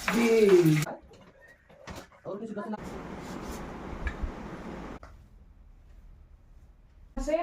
जी। और किसी का से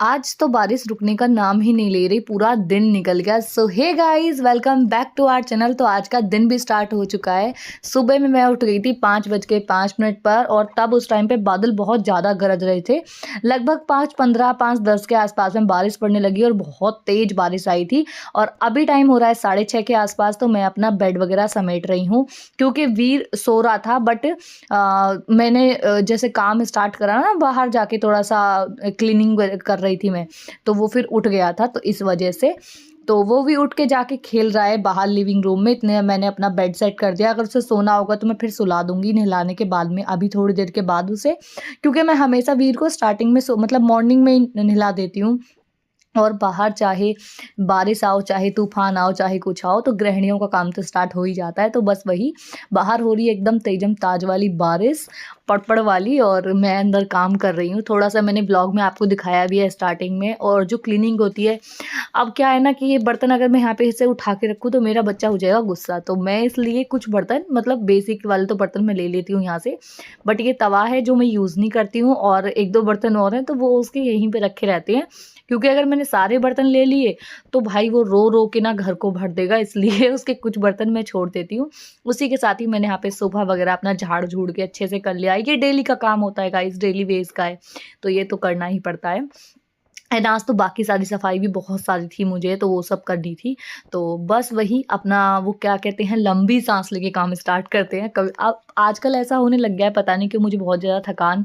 आज तो बारिश रुकने का नाम ही नहीं ले रही, पूरा दिन निकल गया। So hey guys, welcome back to our channel. तो आज का दिन भी स्टार्ट हो चुका है। सुबह में मैं उठ गई थी 5:05 पर, और तब उस टाइम पे बादल बहुत ज़्यादा गरज रहे थे। लगभग 5:15 5:10 के आसपास में बारिश पड़ने लगी और बहुत तेज़ बारिश आई थी। और अभी टाइम हो रहा है 6:30 के आसपास। तो मैं अपना बेड वगैरह समेट रही हूँ, क्योंकि वीर सो रहा था। बट मैंने जैसे काम स्टार्ट करा ना, बाहर जाके थोड़ा सा क्लीनिंग कर रही थी मैं, तो वो फिर उठ गया था, तो इस वजह से तो वो भी उठ के जाके खेल रहा है बाहर लिविंग रूम में। इतने मैंने अपना बेड सेट कर दिया। अगर उसे सोना होगा तो मैं फिर सुला दूंगी नहलाने के बाद में, अभी थोड़ी देर के बाद उसे, क्योंकि मैं हमेशा वीर को स्टार्टिंग में मतलब मॉर्निंग में ही नहला देती हूँ। और बाहर चाहे बारिश आओ, चाहे तूफान आओ, चाहे कुछ आओ, तो गृहिणियों का काम तो स्टार्ट हो ही जाता है। तो बस वही बाहर हो रही है एकदम तेजम ताज वाली बारिश, पड़पड़ वाली, और मैं अंदर काम कर रही हूँ। थोड़ा सा मैंने ब्लॉग में आपको दिखाया भी है स्टार्टिंग में। और जो क्लीनिंग होती है, अब क्या है ना कि ये बर्तन अगर मैं यहाँ पे इसे उठा के रखूँ तो मेरा बच्चा हो जाएगा गुस्सा। तो मैं इसलिए कुछ बर्तन, मतलब बेसिक वाले तो बर्तन मैं ले लेती हूँ यहाँ से, बट ये तवा है जो मैं यूज़ नहीं करती हूँ, और एक दो बर्तन और हैं तो वो उसके यहीं पे रखे रहते हैं। क्योंकि अगर मैंने सारे बर्तन ले लिए तो भाई वो रो रो के ना घर को भर देगा, इसलिए उसके कुछ बर्तन मैं छोड़ देती हूँ। उसी के साथ ही मैंने यहाँ पे सोफा वगैरह अपना झाड़ झूड़ के अच्छे से कर लिया है। ये डेली का काम होता है गाइस, डेली बेस का है, तो ये तो करना ही पड़ता है। एंड आज तो बाकी सारी सफाई भी बहुत सारी थी मुझे, तो वो सब करनी थी। तो बस वही अपना, वो क्या कहते हैं, लंबी सांस लेके काम स्टार्ट करते हैं। कभी अब आजकल ऐसा होने लग गया है, पता नहीं क्यों मुझे बहुत ज़्यादा थकान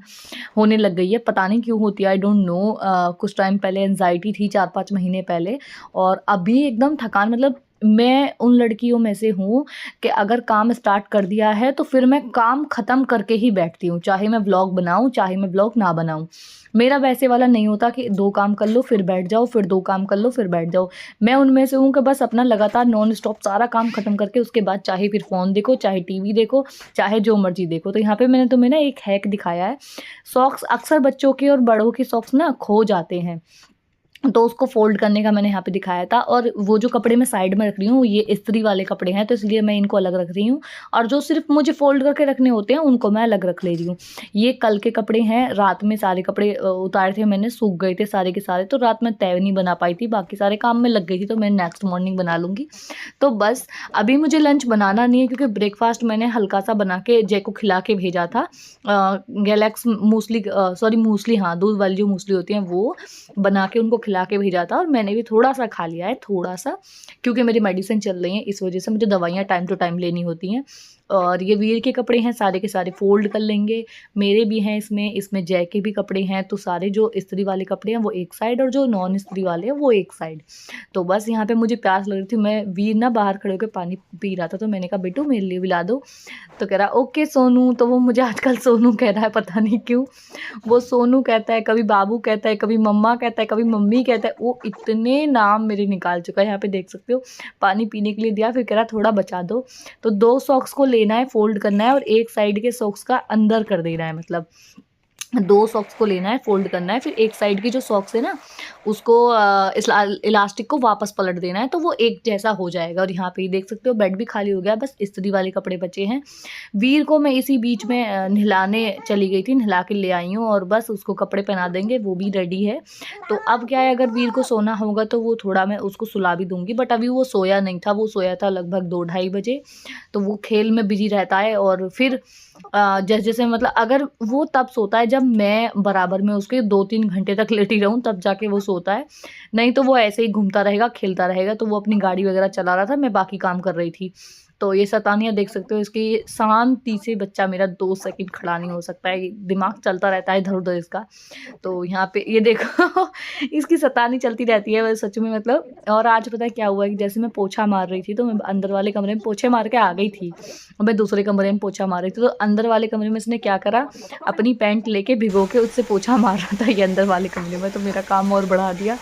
होने लग गई है। पता नहीं क्यों होती है, आई डोंट नो। कुछ टाइम पहले एंजाइटी थी, 4-5 महीने पहले, और अभी एकदम थकान। मतलब मैं उन लड़कियों में से हूँ कि अगर काम स्टार्ट कर दिया है तो फिर मैं काम ख़त्म करके ही बैठती हूँ, चाहे मैं व्लॉग बनाऊँ चाहे मैं व्लॉग ना बनाऊँ। मेरा वैसे वाला नहीं होता कि 2 काम कर लो फिर बैठ जाओ, फिर 2 काम कर लो फिर बैठ जाओ। मैं उनमें से हूँ कि बस अपना लगातार नॉन स्टॉप सारा काम ख़त्म करके उसके बाद चाहे फिर फ़ोन देखो, चाहे टीवी देखो, चाहे जो मर्ज़ी देखो। तो यहाँ पे मैंने तुम्हें ना एक हैक दिखाया है। सॉक्स अक्सर बच्चों के और बड़ों के सॉक्स ना खो जाते हैं, तो उसको फ़ोल्ड करने का मैंने यहाँ पे दिखाया था। और वो जो कपड़े मैं साइड में रख रही हूँ, ये इस्त्री वाले कपड़े हैं, तो इसलिए मैं इनको अलग रख रही हूँ। और जो सिर्फ़ मुझे फ़ोल्ड करके रखने होते हैं उनको मैं अलग रख ले रही हूँ। ये कल के कपड़े हैं, रात में सारे कपड़े उतारे थे मैंने, सूख गए थे सारे के सारे, तो रात में तह नहीं बना पाई थी, बाकी सारे काम में लग गई थी, तो मैं नेक्स्ट मॉर्निंग बना लूँगी। तो बस अभी मुझे लंच बनाना नहीं है, क्योंकि ब्रेकफ़ास्ट मैंने हल्का-सा बना के जय को खिला के भेजा था। गैलेक्स मूसली, सॉरी मूसली, हाँ, दूध वाली जो मूसली होती है वो बना के उनको खिला के भेजा था। और मैंने भी थोड़ा-सा खा लिया है, थोड़ा-सा, क्योंकि मेरी मेडिसिन चल रही है, इस वजह से मुझे दवाइयाँ टाइम टू टाइम लेनी होती हैं। और ये वीर के कपड़े हैं, सारे के सारे फ़ोल्ड कर लेंगे। मेरे भी हैं इसमें जय के भी कपड़े हैं, तो सारे जो इस्त्री वाले कपड़े हैं वो एक साइड, और जो नॉन इस्त्री वाले हैं वो एक साइड। तो बस यहाँ पे मुझे प्यास लग रही थी, मैं वीर ना बाहर खड़े होके पानी पी रहा था, तो मैंने कहा बेटू मेरे लिए भी ला दो। तो कह रहा ओके सोनू। तो वो मुझे आजकल सोनू कह रहा है, पता नहीं क्यों। वो सोनू कहता है, कभी बाबू कहता है, कभी मम्मा कहता है, कभी मम्मी कहता है। वो इतने नाम मेरे निकाल चुका है, यहाँ पे देख सकते हो। पानी पीने के लिए दिया, फिर कह रहा थोड़ा बचा दो। तो 2 सॉक्स को लेना है, फोल्ड करना है, और एक साइड के सॉक्स का अंदर कर देना है। मतलब 2 सॉक्स को लेना है, फ़ोल्ड करना है, फिर एक साइड की जो सॉक्स है ना, उसको इलास्टिक को वापस पलट देना है, तो वो एक जैसा हो जाएगा। और यहाँ पे ही देख सकते हो बेड भी खाली हो गया, बस इस्त्री वाले कपड़े बचे हैं। वीर को मैं इसी बीच में नहलाने चली गई थी, नहला के ले आई हूँ, और बस उसको कपड़े पहना देंगे, वो भी रेडी है। तो अब क्या है, अगर वीर को सोना होगा तो वो थोड़ा मैं उसको सुला भी दूँगी, बट अभी वो सोया नहीं था, वो सोया था लगभग 2 ढाई बजे। तो वो खेल में बिज़ी रहता है, और फिर जैसे मतलब अगर वो तब सोता है जब मैं बराबर में उसके 2-3 घंटे तक लेटी रहूँ, तब जाके वो सोता है। नहीं तो वो ऐसे ही घूमता रहेगा, खेलता रहेगा। तो वो अपनी गाड़ी वगैरह चला रहा था, मैं बाकी काम कर रही थी। तो ये शैतानियाँ देख सकते हो इसकी। शांति से बच्चा मेरा 2 सेकंड खड़ा नहीं हो सकता है, दिमाग चलता रहता है इधर-उधर इसका। तो यहाँ पे ये देखो इसकी शैतानी चलती रहती है वैसे सच में मतलब। और आज पता है क्या हुआ कि जैसे मैं पोछा मार रही थी तो मैं अंदर वाले कमरे में पोछे मार के आ गई थी और मैं दूसरे कमरे में पोछा मार रही थी। तो अंदर वाले कमरे में इसने क्या करा, अपनी पैंट लेके भिगो के उससे पोछा मार रहा था ये अंदर वाले कमरे में। तो मेरा काम और बढ़ा दिया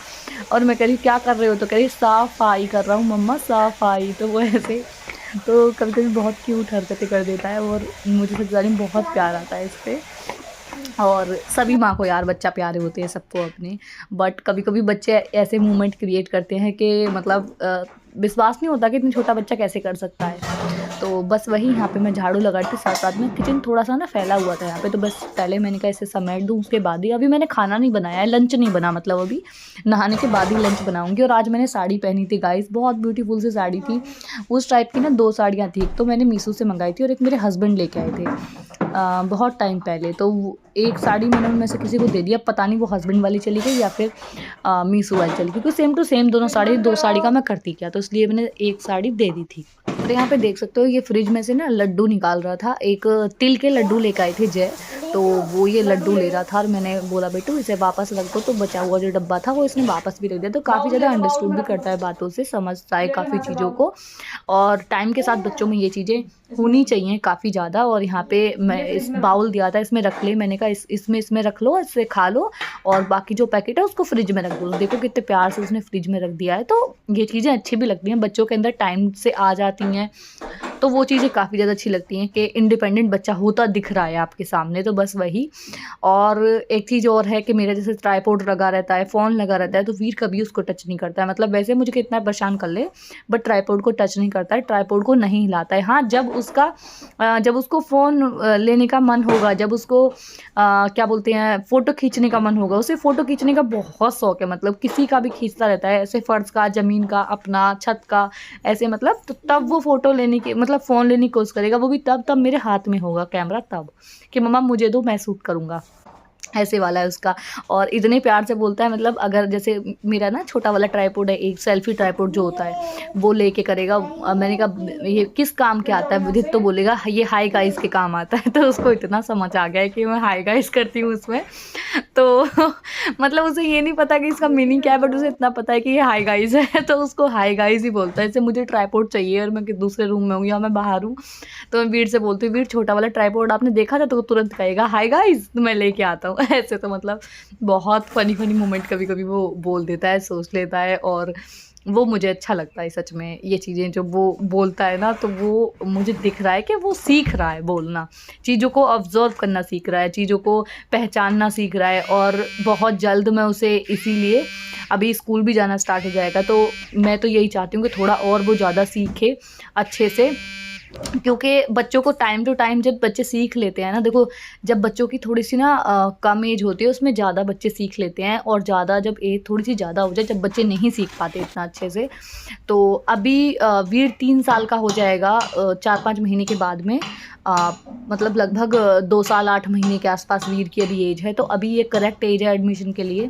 और मैं कह रही क्या कर रहे हो, तो कह रही सफाई कर रहा हूँ मम्मा सफाई। तो वो ऐसे तो कभी-कभी बहुत क्यूट हरकतें कर देता है और मुझे सच बता रही हूँ बहुत प्यार आता है इस पे। और सभी माँ को यार बच्चा प्यारे होते हैं सबको अपने, बट कभी-कभी बच्चे ऐसे मूवमेंट क्रिएट करते हैं कि मतलब विश्वास नहीं होता कि इतना छोटा बच्चा कैसे कर सकता है। तो बस वही यहाँ पे मैं झाड़ू लगा रही थी, साथ-साथ में किचन थोड़ा-सा ना फैला हुआ था यहाँ पे, तो बस पहले मैंने कहा इसे समेट दूँ उसके बाद ही। अभी मैंने खाना नहीं बनाया है, लंच नहीं बना, मतलब अभी नहाने के बाद ही लंच बनाऊँगी। और आज मैंने साड़ी पहनी थी गाइस, बहुत ब्यूटीफुल सी साड़ी थी। उस टाइप की ना 2 साड़ियाँ थी, एक तो मैंने मीशो से मंगाई थी और एक मेरे हस्बैंड लेके आए थे बहुत टाइम पहले। तो एक साड़ी मैंने उनमें से किसी को दे दिया, पता नहीं वो हस्बैंड वाली चली गई या फिर मीशो वाली चली गई, क्योंकि सेम टू सेम दोनों साड़ी, 2 साड़ी का मैं करती क्या, तो इसलिए मैंने एक साड़ी दे दी थी। और यहाँ पे देख सकते हो ये फ्रिज में से ना लड्डू निकाल रहा था, एक तिल के लड्डू लेकर आए थे जय, तो वो ये लड्डू ले रहा था और मैंने बोला बेटू इसे वापस रख दो, तो बचा हुआ जो डब्बा था वो इसने वापस भी रख दिया। तो काफ़ी ज़्यादा अंडरस्टूड भी करता है बातों से, समझता है काफ़ी चीज़ों को, और टाइम के साथ बच्चों में ये चीज़ें होनी चाहिए काफ़ी ज़्यादा। और यहाँ पे मैं इस बाउल दिया था, इसमें रख ले, मैंने कहा इसमें रख लो, इससे खा लो, और बाकी जो पैकेट है उसको फ्रिज में रख दो। देखो कितने प्यार से उसने फ्रिज में रख दिया है। तो ये चीज़ें अच्छी भी लगती हैं, बच्चों के अंदर टाइम से आ जाती हैं, तो वो चीज़ें काफ़ी ज़्यादा अच्छी लगती हैं कि इंडिपेंडेंट बच्चा होता दिख रहा है आपके सामने। तो बस वही। और एक चीज़ और है कि मेरा जैसे ट्राइपॉड लगा रहता है, फ़ोन लगा रहता है, तो वीर कभी उसको टच नहीं करता है। मतलब वैसे मुझे कितना परेशान कर ले, बट ट्राइपॉड को टच नहीं करता है, ट्राइपॉड को नहीं हिलाता है। हाँ, जब उसको फ़ोन लेने का मन होगा, जब उसको क्या बोलते हैं, फ़ोटो खींचने का मन होगा, उसे फ़ोटो खींचने का बहुत शौक है, मतलब किसी का भी खींचता रहता है, ऐसे फ़र्श का, ज़मीन का, अपना छत का, ऐसे मतलब। तो तब वो फ़ोटो लेने की मतलब फ़ोन लेने की कोशिश करेगा, वो भी तब मेरे हाथ में होगा कैमरा, तब कि मम्मा मुझे दो, मैं शूट करूँगा, ऐसे वाला है उसका। और इतने प्यार से बोलता है, मतलब अगर जैसे मेरा ना छोटा वाला ट्राइपॉड है, एक सेल्फी ट्राइपॉड जो होता है वो लेके करेगा। मैंने कहा ये किस काम के आता है विदित, तो बोलेगा ये हाई गाइस के काम आता है। तो उसको इतना समझ आ गया है कि मैं हाई गाइस करती हूँ उसमें। तो मतलब उसे ये नहीं पता कि इसका मीनिंग क्या है, बट उसे इतना पता है कि ये हाई गाइस है, तो उसको हाई गाइस ही बोलता है। जैसे मुझे ट्राइपॉड चाहिए और मैं दूसरे रूम में हूँ या मैं बाहर हूँ, तो मैं वीर से बोलती हूँ वीर छोटा वाला ट्राइपॉड आपने देखा था, तो तुरंत कहेगा हाई गाइस, तो मैं लेके आता हूँ। ऐसे तो मतलब बहुत फ़नी मोमेंट कभी-कभी वो बोल देता है, सोच लेता है, और वो मुझे अच्छा लगता है सच में। ये चीज़ें जो वो बोलता है ना, तो वो मुझे दिख रहा है कि वो सीख रहा है बोलना, चीज़ों को ऑब्ज़र्व करना सीख रहा है, चीज़ों को पहचानना सीख रहा है। और बहुत जल्द मैं उसे इसीलिए, अभी स्कूल भी जाना स्टार्ट हो जाएगा, तो मैं तो यही चाहती हूँ कि थोड़ा और वो ज़्यादा सीखे अच्छे से, क्योंकि बच्चों को टाइम टू टाइम जब बच्चे सीख लेते हैं ना, देखो जब बच्चों की थोड़ी सी ना कम एज होती है, उसमें ज़्यादा बच्चे सीख लेते हैं, और ज़्यादा जब एज थोड़ी सी ज़्यादा हो जाए, जब बच्चे नहीं सीख पाते इतना अच्छे से। तो अभी वीर 3 साल का हो जाएगा 4-5 महीने के बाद में, मतलब लगभग 2 साल 8 महीने के आसपास वीर की अभी एज है। तो अभी ये करेक्ट एज है एडमिशन के लिए।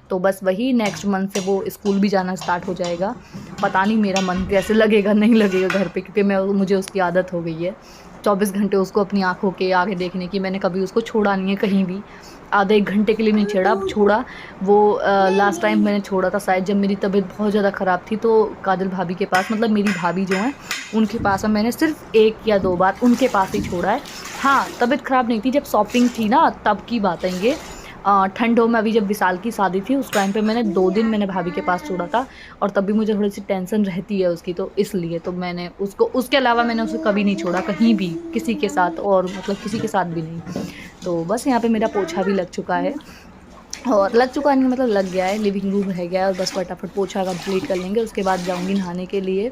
तो बस वही नेक्स्ट मंथ से वो स्कूल भी जाना स्टार्ट हो जाएगा। पता नहीं मेरा मन कैसे लगेगा, नहीं लगेगा घर पे, क्योंकि मुझे उसकी आदत हो गई है 24 घंटे उसको अपनी आँखों के आगे देखने की। मैंने कभी उसको छोड़ा नहीं है कहीं भी, आधे 1 घंटे के लिए नहीं छोड़ा। वो लास्ट टाइम मैंने छोड़ा था शायद जब मेरी तबीयत बहुत ज़्यादा ख़राब थी, तो काजल भाभी के पास, मतलब मेरी भाभी जो हैं उनके पास, मैंने सिर्फ 1 या 2 बार उनके पास ही छोड़ा है। हाँ, तबीयत ख़राब नहीं थी, जब शॉपिंग थी ना तब की बात है ये। ठंडों में, अभी जब विशाल की शादी थी उस टाइम पे मैंने 2 दिन मैंने भाभी के पास छोड़ा था, और तब भी मुझे थोड़ी सी टेंशन रहती है उसकी, तो इसलिए तो मैंने उसको, उसके अलावा मैंने उसे कभी नहीं छोड़ा कहीं भी किसी के साथ, और मतलब किसी के साथ भी नहीं। तो बस यहाँ पे मेरा पोछा भी लग चुका है, और लग चुका नहीं मतलब लग गया है, लिविंग रूम रह गया है, और बस फटाफट पोछा कंप्लीट कर लेंगे, उसके बाद जाऊंगी नहाने के लिए।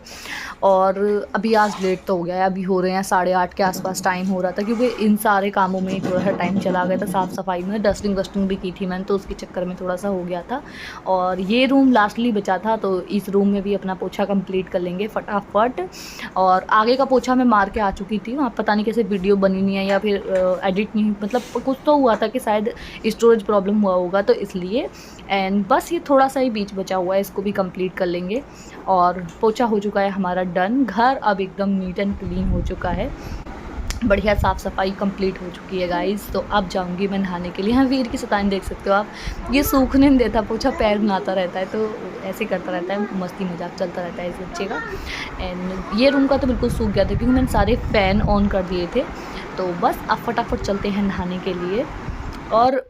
और अभी आज लेट तो हो गया है, अभी हो रहे हैं 8:30 के आसपास टाइम हो रहा था, क्योंकि इन सारे कामों में थोड़ा सा टाइम चला गया था। साफ़ सफाई में डस्टिंग वस्टिंग भी की थी मैंने, तो उसके चक्कर में थोड़ा सा हो गया था। और ये रूम लास्टली बचा था, तो इस रूम में भी अपना पोछा कंप्लीट कर लेंगे फटाफट। और आगे का पोछा मैं मार के आ चुकी थी, वहाँ पता नहीं कैसे वीडियो बनी नहीं है या फिर एडिट नहीं, मतलब कुछ तो हुआ था कि शायद स्टोरेज प्रॉब्लम हुआ होगा, तो इसलिए। एंड बस ये थोड़ा सा ही बीच बचा हुआ है, इसको भी कंप्लीट कर लेंगे। और पोछा हो चुका है हमारा डन, घर अब एकदम नीट एंड क्लीन हो चुका है, बढ़िया साफ़ सफाई कंप्लीट हो चुकी है गाइस। तो अब जाऊंगी मैं नहाने के लिए। हाँ, वीर की शैतानी देख सकते हो आप, ये सूखने नहीं देता, पोछा पैर बनाता रहता है, तो ऐसे करता रहता है, मस्ती मजाक चलता रहता है इस बच्चे का। एंड ये रूम का तो बिल्कुल सूख गया था क्योंकि मैंने सारे फ़ैन ऑन कर दिए थे। तो बस अब फटाफट चलते हैं नहाने के लिए। और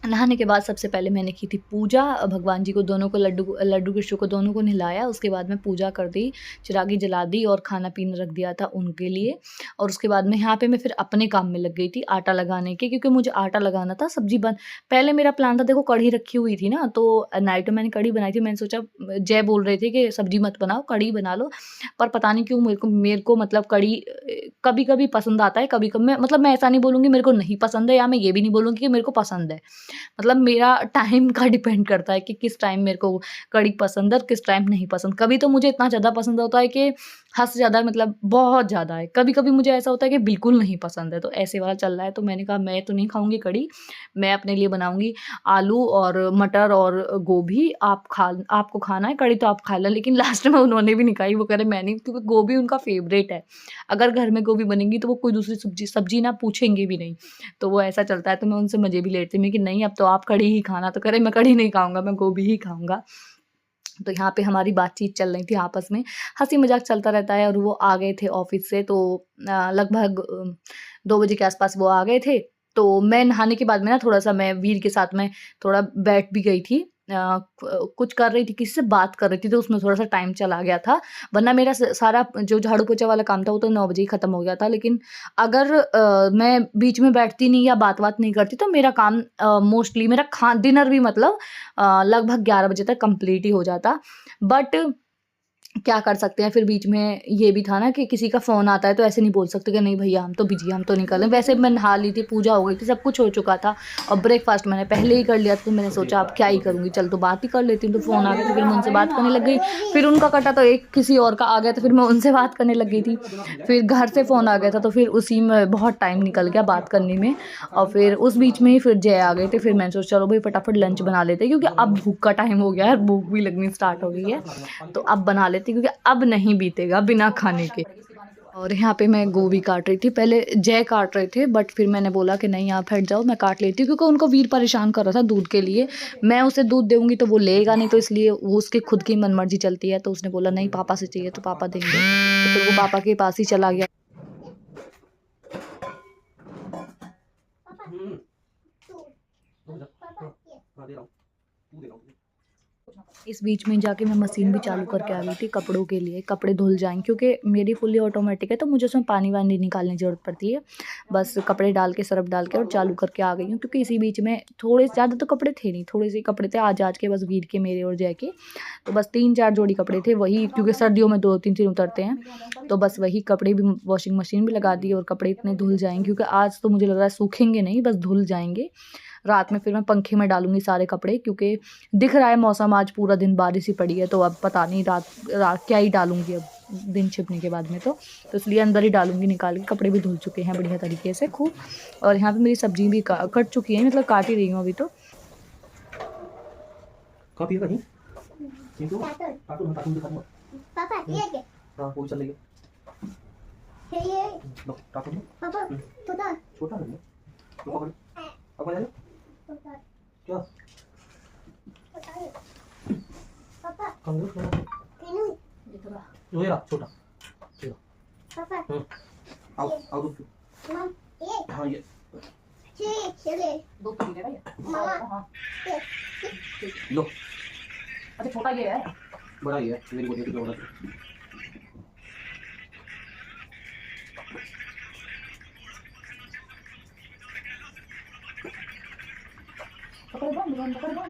नहाने के बाद सबसे पहले मैंने की थी पूजा, भगवान जी को दोनों को, लड्डू कृष्ण को दोनों को नहलाया। उसके बाद मैं पूजा कर दी, चिरागी जला दी और खाना पीना रख दिया था उनके लिए। और उसके बाद में यहाँ पे मैं फिर अपने काम में लग गई थी, आटा लगाने के, क्योंकि मुझे आटा लगाना था। सब्जी बन, पहले मेरा प्लान था, देखो कढ़ी रखी हुई थी ना, तो नाइट में मैंने कढ़ी बनाई थी। मैंने सोचा, जय बोल रहे थे कि सब्जी मत बनाओ, कढ़ी बना लो, पर पता नहीं क्यों मेरे को मतलब कढ़ी कभी कभी पसंद आता है, कभी कभी मैं ऐसा नहीं बोलूँगी मेरे को नहीं पसंद है, या मैं ये भी नहीं बोलूँगी कि मेरे को पसंद है। मतलब मेरा टाइम का डिपेंड करता है कि किस टाइम मेरे को कढ़ी पसंद है और किस टाइम नहीं पसंद। कभी तो मुझे इतना ज़्यादा पसंद होता है कि हद से ज़्यादा, मतलब बहुत ज़्यादा है। कभी कभी मुझे ऐसा होता है कि बिल्कुल नहीं पसंद है, तो ऐसे वाला चल रहा है। तो मैंने कहा मैं तो नहीं खाऊंगी कढ़ी, मैं अपने लिए बनाऊंगी आलू और मटर और गोभी। आपको खाना है कढ़ी तो आप खा लें। लेकिन लास्ट में उन्होंने भी नहीं खाई, वो कह रहे मैं नहीं, क्योंकि गोभी उनका फेवरेट है। अगर घर में गोभी बनेगी तो वो कोई दूसरी सब्जी ना पूछेंगे भी नहीं। तो वो ऐसा चलता है। तो मैं उनसे मज़े भी लेती हूँ कि नहीं अब तो आप कढ़ी ही खाना, तो कह रहे मैं कढ़ी नहीं खाऊंगा, मैं गोभी ही खाऊंगा। तो यहाँ पे हमारी बातचीत चल रही थी आपस में, हंसी मजाक चलता रहता है। और वो आ गए थे ऑफिस से, तो लगभग 2 बजे के आसपास वो आ गए थे। तो मैं नहाने के बाद में ना थोड़ा सा मैं वीर के साथ में थोड़ा बैठ भी गई थी, कुछ कर रही थी, किसी से बात कर रही थी, तो उसमें थोड़ा सा टाइम चला गया था। वरना मेरा सारा जो झाड़ू पोछा वाला काम था वो तो 9 बजे ही ख़त्म हो गया था। लेकिन अगर मैं बीच में बैठती नहीं या बात नहीं करती तो मेरा काम मोस्टली मेरा डिनर भी मतलब लगभग 11 बजे तक कंप्लीट ही हो जाता। बट क्या कर सकते हैं, फिर बीच में ये भी था ना कि किसी का फ़ोन आता है तो ऐसे नहीं बोल सकते कि नहीं भैया हम तो बिजी, हम तो नहीं कर रहे। वैसे मैं नहा ली थी, पूजा हो गई थी, सब कुछ हो चुका था और ब्रेकफास्ट मैंने पहले ही कर लिया था। तो मैंने सोचा अब क्या ही करूँगी, चल तो बात ही कर लेती हूँ। तो फ़ोन आ गया तो फिर मैं उनसे बात करने लग गई। फिर उनका कटा तो एक किसी और का आ गया, तो फिर मैं उनसे बात करने लग गई थी। फिर घर से फ़ोन आ गया था, तो फिर उसी में बहुत टाइम निकल गया बात करने में। और फिर उस बीच में ही फिर जय आ गए थे। फिर मैंने सोचा चलो भाई फटाफट लंच बना लेते हैं, क्योंकि अब भूख का टाइम हो गया है, भूख भी लगनी स्टार्ट हो गई है। तो अब बना लेती, क्योंकि अब नहीं बीतेगा बिना खाने के। और यहाँ पे मैं गोभी काट रही थी, पहले जय काट रहे थे, बट फिर मैंने बोला कि नहीं आप हट जाओ, मैं काट लेती हूँ, क्योंकि उनको वीर परेशान कर रहा था दूध के लिए। मैं उसे दूध दूंगी तो वो लेगा नहीं, तो इसलिए वो उसकी खुद की मनमर्जी चलती है। तो उसने बोला नहीं पापा से चाहिए तो पापा देंगे, तो फिर वो पापा के पास ही चला गया। इस बीच में जाके मैं मशीन भी चालू करके आ गई थी कपड़ों के लिए, कपड़े धुल जाएं, क्योंकि मेरी फुल्ली ऑटोमेटिक है, तो मुझे उसमें पानी वानी निकालने की ज़रूरत पड़ती है। बस कपड़े डाल के, सर्फ डाल के और चालू करके आ गई हूँ, क्योंकि इसी बीच में थोड़े ज़्यादा तो कपड़े थे नहीं, थोड़े से कपड़े थे आज के, बस वीर के, मेरे और जय के। तो बस 3-4 जोड़ी कपड़े थे वही, क्योंकि सर्दियों में 2-3 उतरते हैं, तो बस वही कपड़े भी वॉशिंग मशीन भी लगा दी और कपड़े इतने धुल जाएंगे, क्योंकि आज तो मुझे लग रहा है सूखेंगे नहीं, बस धुल जाएंगे। रात में फिर मैं पंखे में डालूंगी सारे कपड़े, क्योंकि दिख रहा है मौसम आज पूरा दिन बारिश ही पड़ी है। तो अब पता नहीं रात क्या ही डालूंगी अब दिन छिपने के बाद में, तो इसलिए अंदर ही डालूंगी निकाल के। कपड़े भी धुल चुके हैं बढ़िया तरीके से खूब। और यहाँ पे मेरी सब्जी भी कट चुकी है, मतलब काट ही रही हूँ अभी। तो पापा ये क्या? हाँ वो चल रही है। ये लो काटो लो। पापा छोटा छोटा है तो पकड़ अब आ जा क्या पापा कम छोटा इनु जो ये छोटा पापा आओ दो मम ये हाँ ये चले दो पी ले भाई। मामा हाँ लो अच्छा छोटा ये है, बड़ा ही है मेरी गोदी पे बड़ा पकड़ बंद अभी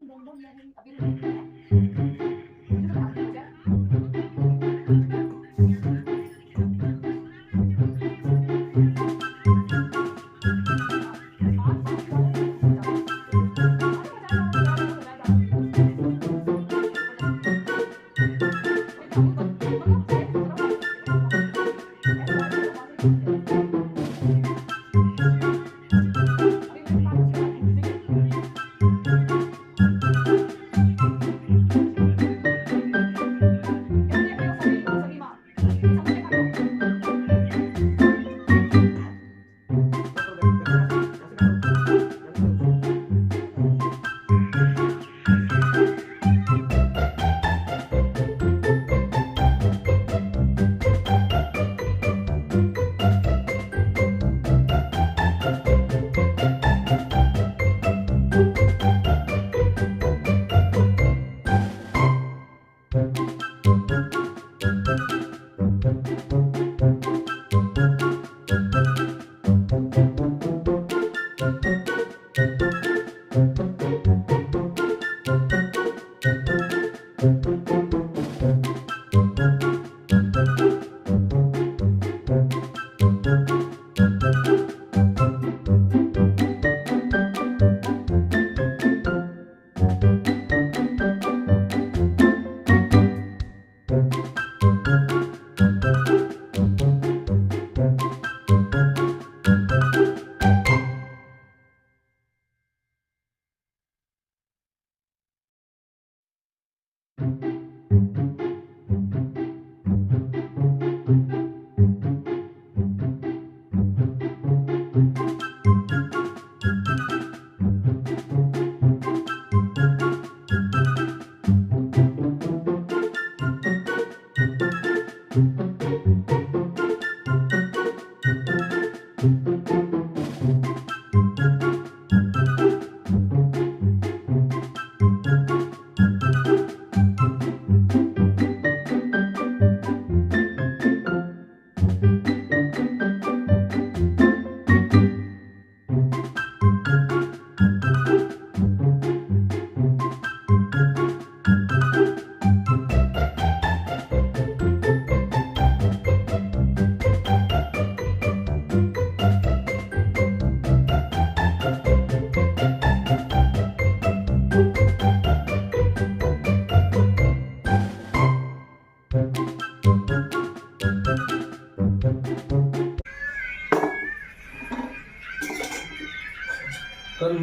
कल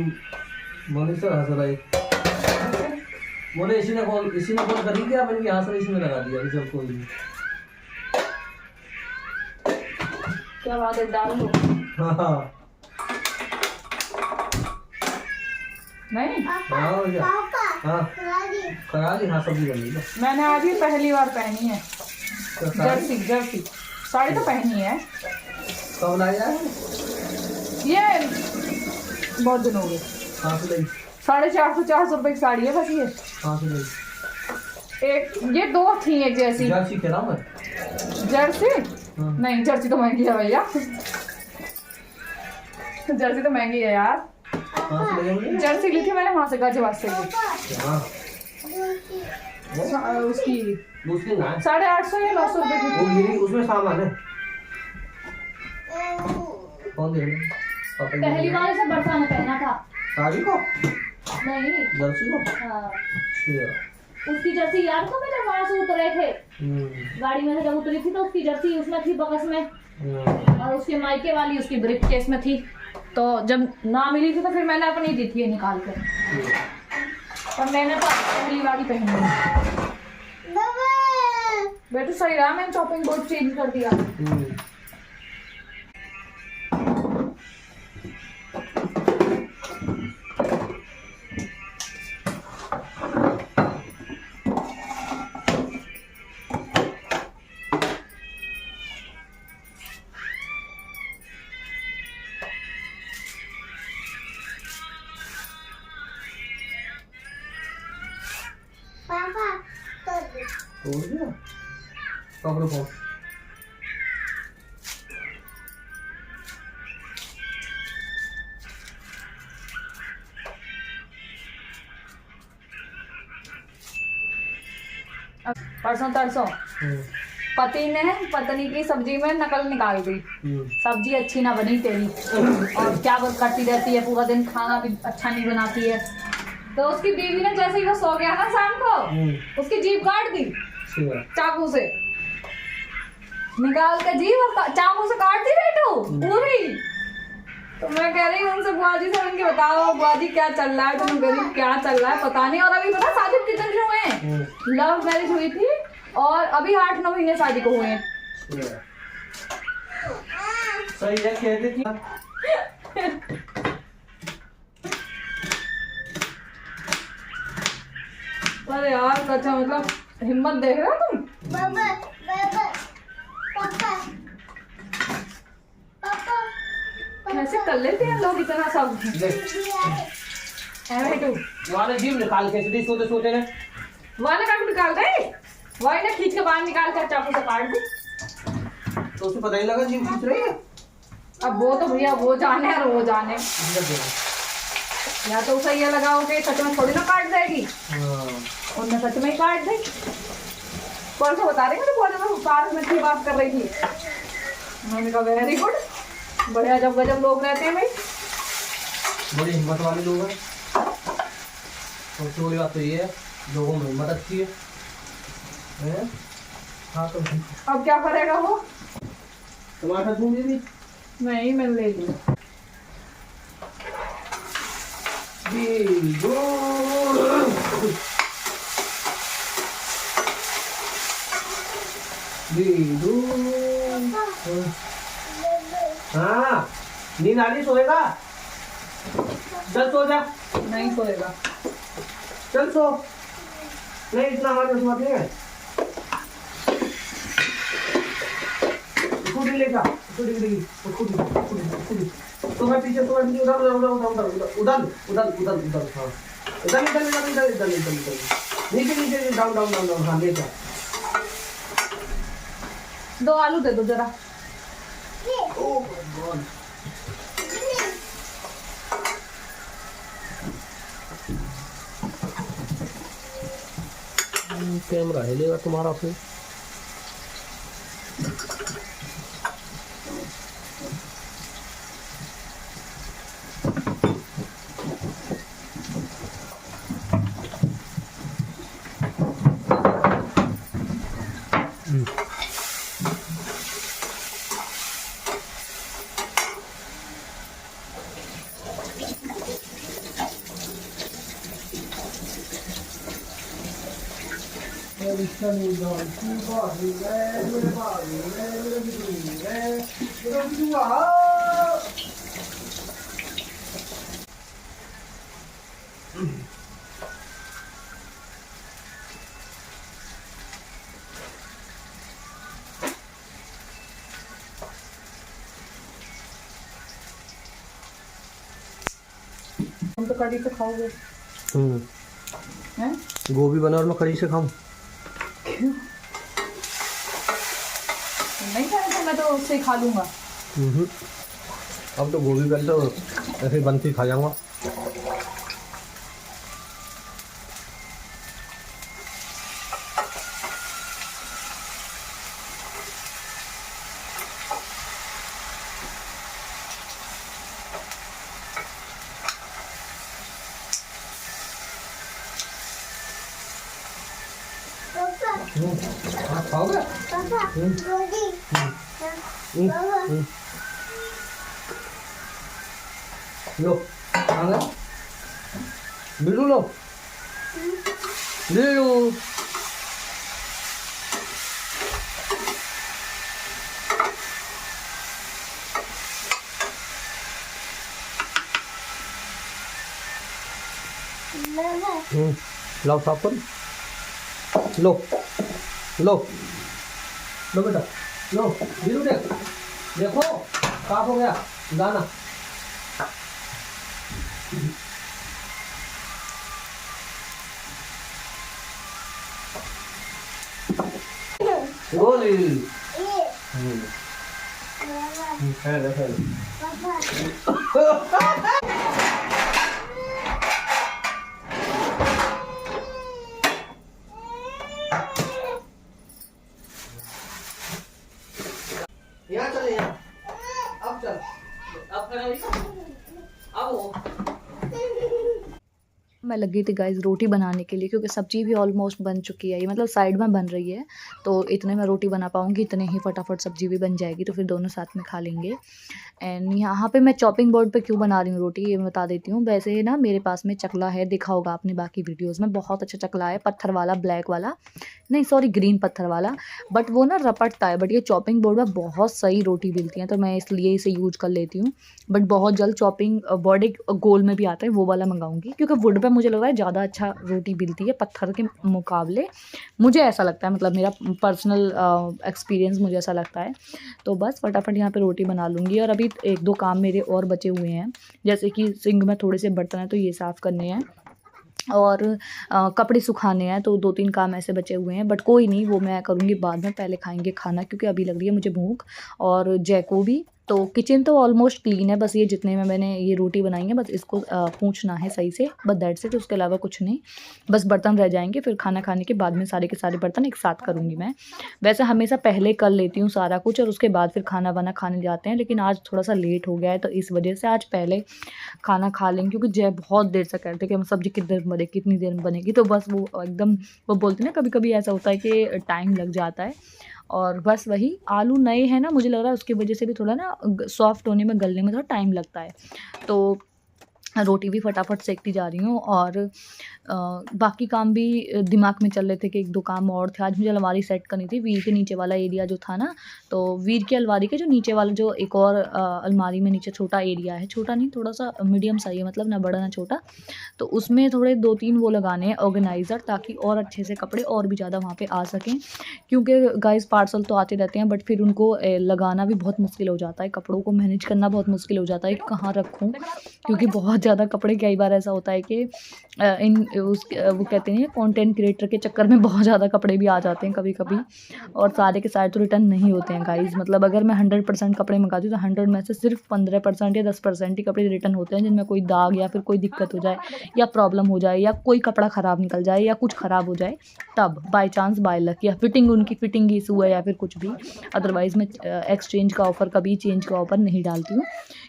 मनीषा हंस रहा है। बोले इसी ने कॉल कर दी क्या, मैंने हंस रही इसमें लगा दिया सब कोई भी। क्या बात है, डाल लो। हाँ नहीं हाँ भैया हाँ करा ली। हाँ सब्जी बन गई। मैंने आज ही पहली बार पहनी है जर्सी। जर्सी साड़ी तो पहनी है। कब लाया है? ये बहुत दिन हो गए। कहाँ से लाई? 450 रुपए की साड़ी है बस ये। कहाँ से लाई? एक ये दो थी एक जैसी। जर्सी कह रहा हूँ मैं। जर्सी हाँ। नहीं, जर्सी तो महंगी है भैया। जर्सी तो महंगी है यार। कहाँ से लाई हमने? जर्सी ली थी मैंने वहां से गाजियाबाद से। हाँ उसकी दूसरी ना है। 850 या 900 रुपए की। वो गिरी उसमें सामान है। कौन दे रहे? पहली बार इसे बरसा में पहना था। साड़ी को? नहीं जर्सी को? हाँ। अच्छा। उसकी जर्सी याद को मैं जब वहां से उतरे थे गाड़ी में से जब उतरी थी तो उसकी जर्सी उसमें थी बगस में और उसके मायके वाली उसकी ब्रीफ केस में थी। तो जब ना मिली थी तो फिर मैंने अपनी दी थी निकाल कर। और मैंने तो पहली बार ही पहनी है। बेटा सही रहा, मैंने चॉपिंग बोर्ड चेंज कर दिया। तोड़ दिया पकड़ो फोन। परसों तरसों पति ने पत्नी की सब्जी में नकल निकाल दी। सब्जी अच्छी ना बनी तेरी, और क्या करती रहती है पूरा दिन, खाना भी अच्छा नहीं बनाती है। तो उसकी बीवी ने जैसे ही वो सो गया ना शाम को उसकी जीभ काट दी चाकू से। निकाल के जीभ और चाकू से काट दी बेटू पूरी। तो मैं कह रही हूँ उनसे बुआ जी से उनके बताओ बुआ जी क्या चल रहा है, तुम गरीब क्या चल रहा है पता नहीं। और अभी पता शादी कितने दिन हुए हैं? लव मैरिज हुई थी और अभी 8-9 महीने शादी को हुए हैं। सही है कहते थी। अरे यार अच्छा मतलब हिम्मत देख रहे हो तुम? कैसे कर लेते हैं लोग इतना सब? वाले जीव निकाल के सीधी सोते सोते ने वाले का निकाल रहे वही ना खींच के बाहर निकाल कर चाकू से काट दी। तो उसे पता ही लगा जीभ खींच रही है। अब वो तो भैया वो जाने और वो जाने, या तो उसे ये लगाओ कि सच में थोड़ी ना काट देगी, उनने सच में ही काट दी। परसों बता रही मुझे बोले मैं पार्क में की बात कर रही थी। मैंने कहा वेरी गुड, बड़े अजब गजब लोग रहते हैं भाई, बड़ी हिम्मत वाले लोग हैं। सबसे बड़ी बात तो ये है, लोगों में हिम्मत अच्छी है। हाँ तो अब क्या करेगा वो? टमाटर दूंगी भी नहीं मैं ले लूँ। हाँ नींद आ रही, सोएगा? चल सो जा। नहीं सोएगा। चल सो। नहीं इतना हमारे पास मत है। स्कूटी लेगा, स्कूटी गिरेगी, स्कूटी। तो मैं पीछे उधर उधर उधर उधर उधर उधर उधर उधर उधर हाँ इधर इधर इधर इधर इधर इधर इधर नीचे नीचे डाउन डाउन डाउन डाउन हाँ ले जा। 2 आलू दे दो जरा। ओह गॉड कैमरा हिलेगा तुम्हारा फिर। हम तो कड़ी से खाओगे हैं? गोभी बना और मैं कड़ी से खाऊं? नहीं खाने तो मैं तो उससे ही खा लूंगा। अब तो गोभी पहले तो ऐसे बन के खा जाऊंगा। हाँ खाओगे? पापा रोटी पापा लो खाना बिल्लू लो ले लो। मामा लाओ साफ कर लो लो लो बेटा लो बिल्लू देख देखो साफ हो गया दाना। गोली ये मामा है पापा यहाँ चले यहाँ अब चल अब आओ। मैं लगी थी गाइस रोटी बनाने के लिए, क्योंकि सब्जी भी ऑलमोस्ट बन चुकी है, ये मतलब साइड में बन रही है, तो इतने में रोटी बना पाऊँगी, इतने ही फटाफट सब्जी भी बन जाएगी, तो फिर दोनों साथ में खा लेंगे। एंड यहाँ पे मैं चॉपिंग बोर्ड पे क्यों बना रही हूँ रोटी, ये मैं बता देती हूँ। वैसे ना मेरे पास में चकला है, देखा होगा आपने बाकी वीडियोज़ में, बहुत अच्छा चकला है, पत्थर वाला, ब्लैक वाला नहीं सॉरी ग्रीन पत्थर वाला, बट वो ना रपटता है, बट ये चॉपिंग बोर्ड में बहुत सही रोटी मिलती है, तो मैं इसलिए इसे यूज कर लेती हूँ। बट बहुत जल्द चॉपिंग बोर्ड एक गोल में भी आता है, वो वाला मंगाऊंगी, क्योंकि वुड पे मुझे लग रहा है ज़्यादा अच्छा रोटी मिलती है पत्थर के मुकाबले, मुझे ऐसा लगता है, मतलब मेरा पर्सनल एक्सपीरियंस मुझे ऐसा लगता है। तो बस फटाफट यहाँ पे रोटी बना लूँगी, और अभी 1-2 काम मेरे और बचे हुए हैं, जैसे कि सिंक में थोड़े से बर्तन हैं तो ये साफ़ करने हैं, और कपड़े सुखाने हैं, तो 2-3 काम ऐसे बचे हुए हैं, बट कोई नहीं, वो मैं करूँगी बाद में। पहले खाएंगे खाना, क्योंकि अभी लग रही है मुझे भूख, और जय को भी। तो किचन तो ऑलमोस्ट क्लीन है, बस ये जितने में मैंने ये रोटी बनाई है बस इसको पूछना है सही से, बस दैट्स इट। उसके अलावा कुछ नहीं, बस बर्तन रह जाएंगे, फिर खाना खाने के बाद में सारे के सारे बर्तन एक साथ करूँगी मैं। वैसे हमेशा पहले कर लेती हूँ सारा कुछ, और उसके बाद फिर खाना वाना खाने जाते हैं, लेकिन आज थोड़ा सा लेट हो गया है, तो इस वजह से आज पहले खाना खा लेंगे, क्योंकि जय बहुत देर से कहते कि हम सब्ज़ी कितनी देर में बनेगी, तो बस वो एकदम वो बोलते हैं ना, कभी कभी ऐसा होता है कि टाइम लग जाता है। और बस वही आलू नए हैं ना, मुझे लग रहा है उसकी वजह से भी थोड़ा ना सॉफ्ट होने में, गलने में थोड़ा टाइम लगता है। तो रोटी भी फटाफट सेकती जा रही हूँ, और बाकी काम भी दिमाग में चल रहे थे कि 1-2 काम और थे। आज मुझे अलमारी सेट करनी थी, वीर के नीचे वाला एरिया जो था ना, तो वीर की अलमारी के जो नीचे वाला जो एक और अलमारी में नीचे छोटा एरिया है, छोटा नहीं थोड़ा सा मीडियम सा ही है, मतलब ना बड़ा ना छोटा, तो उसमें थोड़े 2-3 वो लगाने हैं ऑर्गेनाइज़र, ताकि और अच्छे से कपड़े और भी ज़्यादा वहाँ पे आ सकें। क्योंकि गाइस पार्सल तो आते रहते हैं, बट फिर उनको लगाना भी बहुत मुश्किल हो जाता है, कपड़ों को मैनेज करना बहुत मुश्किल हो जाता है कि कहाँ रखूँ, क्योंकि बहुत ज़्यादा कपड़े। कई बार ऐसा होता है कि वो कहते हैं कंटेंट क्रिएटर के चक्कर में बहुत ज़्यादा कपड़े भी आ जाते हैं कभी कभी, और सारे के सारे तो रिटर्न नहीं होते हैं गाइस। मतलब अगर मैं 100% कपड़े मंगाती हूँ तो 100 में से सिर्फ 15% या 10% ही कपड़े रिटर्न होते हैं, जिनमें कोई दाग या फिर कोई दिक्कत हो जाए, या प्रॉब्लम हो जाए, या कोई कपड़ा ख़राब निकल जाए, या कुछ ख़राब हो जाए, तब बाय चांस बाय लक, या उनकी फिटिंग इशू है, या फिर कुछ भी। अदरवाइज़ मैं एक्सचेंज का ऑफ़र, कभी चेंज का ऑफ़र नहीं डालती हूँ,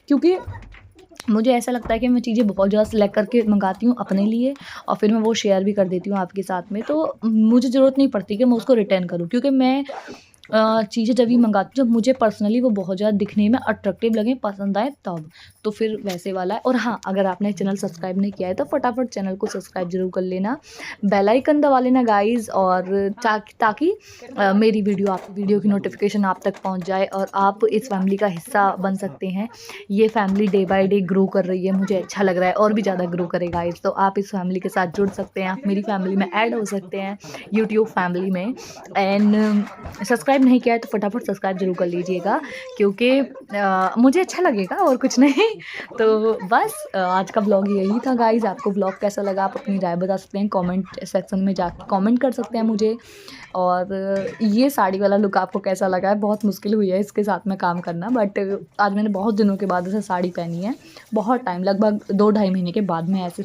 क्योंकि मुझे ऐसा लगता है कि मैं चीज़ें बहुत ज़्यादा सेलेक्ट करके मंगाती हूँ अपने लिए, और फिर मैं वो शेयर भी कर देती हूँ आपके साथ में, तो मुझे ज़रूरत नहीं पड़ती कि मैं उसको रिटर्न करूँ, क्योंकि मैं चीज़ें जब भी मंगाती हूँ, जब मुझे पर्सनली वो बहुत ज़्यादा दिखने में अट्रैक्टिव लगें, पसंद आए तब, तो फिर वैसे वाला है। और हाँ, अगर आपने चैनल सब्सक्राइब नहीं किया है तो फटाफट चैनल को सब्सक्राइब जरूर कर लेना, बेल आइकन दबा लेना गाइज़, और ताकि मेरी वीडियो की नोटिफिकेशन आप तक पहुँच जाए, और आप इस फैमिली का हिस्सा बन सकते हैं। ये family day by day grow कर रही है, मुझे अच्छा लग रहा है, और भी ज़्यादा ग्रो करे गाइज़, तो आप इस फैमिली के साथ जुड़ सकते हैं, आप मेरी फैमिली में ऐड हो सकते हैं, यूट्यूब फैमिली में। एंड सब्सक्राइब नहीं किया है तो फटाफट सब्सक्राइब जरूर कर लीजिएगा, क्योंकि मुझे अच्छा लगेगा, और कुछ नहीं। तो बस आज का ब्लॉग यही था गाइज़। आपको ब्लॉग कैसा लगा आप अपनी राय बता सकते हैं, कमेंट सेक्शन में जाकर कमेंट कर सकते हैं मुझे। और ये साड़ी वाला लुक आपको कैसा लगा है, बहुत मुश्किल हुई है इसके साथ में काम करना, बट आज मैंने बहुत दिनों के बाद ऐसे साड़ी पहनी है, बहुत टाइम, लगभग 2-2.5 महीने के बाद में ऐसे